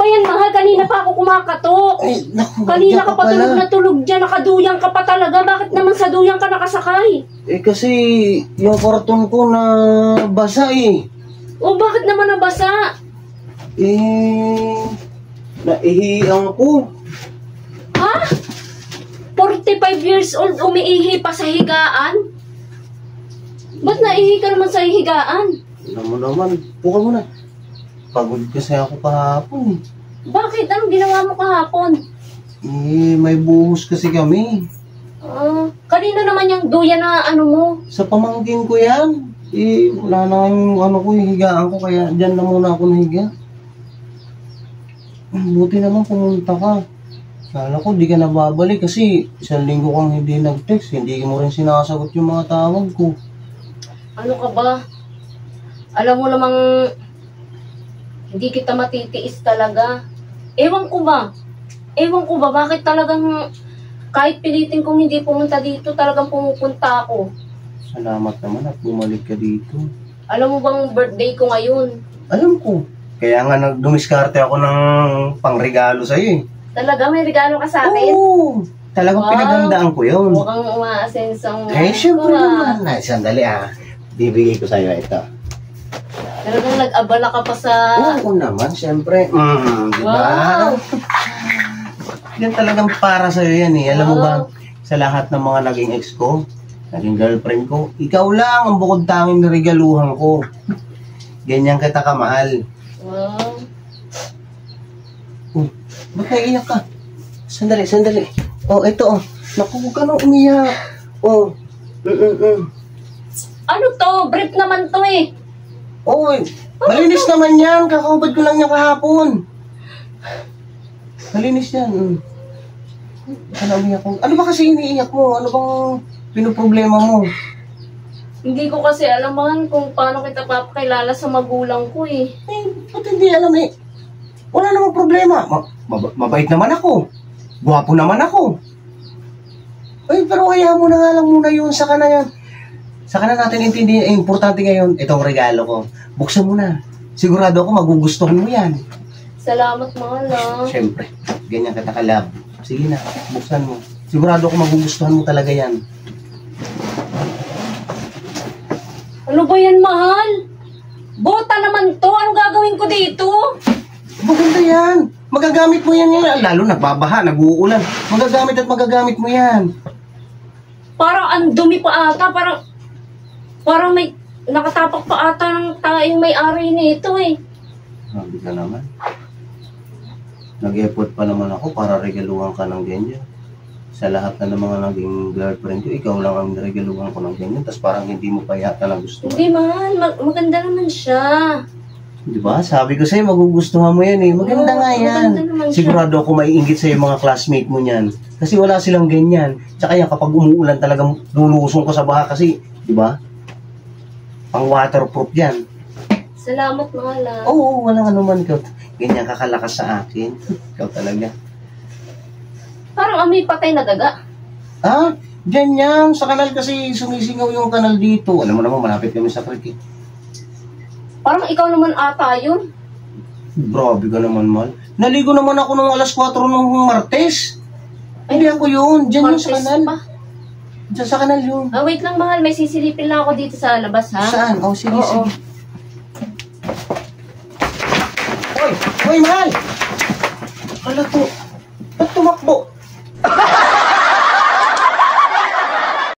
ba yan, mahal? Kanina pa ako kumakatok. Ay, naku, Kanina ka pa pala. tulog dyan. Nakaduyang ka pa talaga. Bakit naman sa duyang ka nakasakay? Eh kasi yung karton ko na basa eh. O bakit naman nabasa? Eh, naihiyang ko. Ha? 45 years old, umiihi pa sa higaan? Ba't naihi ka naman sa higaan? Alam mo naman, puka mo na. Pagod kasi ako kahapon. Bakit? Anong ginawa mo kahapon? Eh, may buhos kasi kami. Kanina naman yung duya na ano mo. Sa pamangkin ko yan. Eh, wala na yung ano ko, yung higaan ko, kaya dyan na muna ako nahiga. Buti naman pumunta ka. Kala ko di ka nababalik kasi 1 linggo kang hindi nag-text. Hindi mo rin sinasagot yung mga tawag ko. Ano ka ba? Alam mo namang hindi kita matitiis talaga. Ewan ko ba bakit talagang kahit pilitin kong hindi pumunta dito, talagang pumupunta ako. Salamat naman at bumalik ka dito. Alam mo bang birthday ko ngayon? Alam ko. Kaya nga dumiskarte ako ng pangregalo sa'yo eh. Talaga may regalo ka sa akin? Oo. Talagang pinagandaan ko yun. Mukhang umaasenso Eh, syempre naman. Ay, sandali ah. Bibigay ko sa'yo ito. Talagang nag-abala ka pa sa... Oo naman, syempre. Di ba? Wow! Yan talagang para sa'yo yan eh. Alam mo ba, sa lahat ng mga naging ex ko, naging girlfriend ko, ikaw lang ang bukod tanging niregaluhan ko. Ganyan kita kamahal. Wow! Ba't naiiyak ka? Sandali. Oh, ito oh. Naku, huwag ka nang umiyak. Oh. Ano to? Brief naman to eh. Oy, malinis naman yan. Kakaubad ko lang yan kahapon. Malinis yan. Ano ba kasi iniiyak mo? Ano bang pinoproblema mo? Hindi ko kasi alaman kung paano kita papakilala sa magulang ko eh. Eh, ba't hindi alam eh? Wala namang problema. Mabait naman ako. Gwapo naman ako. Ay, pero kaya mo na nga lang muna yun. Saka na natin intindihin. Eh, importante ngayon, itong regalo ko. Buksan mo na. Sigurado ako magugustuhan mo yan. Salamat mahal ah. Siyempre, ganyan kita kalab. Sige na, buksan mo. Sigurado ako magugustuhan mo talaga yan. Ano ba yan mahal? Bota naman to. Anong gagawin ko dito? Maganda yan. Magagamit mo yan yan. Lalo nagbabaha, nag-uulan. Magagamit mo yan. Parang ang dumi pa ata. Parang may nakatapak pa ata ng taing may-ari nito eh. Sabi ka naman. Nag-effort pa naman ako para regaluhan ka ng ganyan. Sa lahat na ng mga naging girlfriend ko, ikaw lang ang regaluhan ko ng ganyan. Tapos parang hindi mo pa yata na gusto. Hindi mahal. Maganda naman siya. Di ba? Sabi ko sa'yo, magugustuhan mo yan eh. Maganda nga yan. Maganda naman siya. Sigurado ako maiinggit sa'yo mga classmate mo niyan. Kasi wala silang ganyan. Tsaka yan, kapag umuulan talagang lulusong ko sa baha kasi, di ba? Pang waterproof yan. Salamat mahal ah. Oo, walang anuman ikaw. Ganyan kakalakas sa akin. Ikaw talaga. Parang amoy patay na daga. Ah, dyan yan. Sa kanal kasi sumisingaw yung kanal dito. Alam mo naman, malapit kami sa creek eh. Parang ikaw naman ata yun. Grabe ka naman, Mal. Naligo naman ako nung alas 4 nung Martes. Hindi ako yun. Dyan yun sa Martes kanal. pa. Dyan sa kanal yun. Ah, wait lang mahal. May sisilipin lang ako dito sa labas ha. Saan? Oh, sige, Oo. sige. Hoy, Mahal! Kala ko, ba't tumakbo?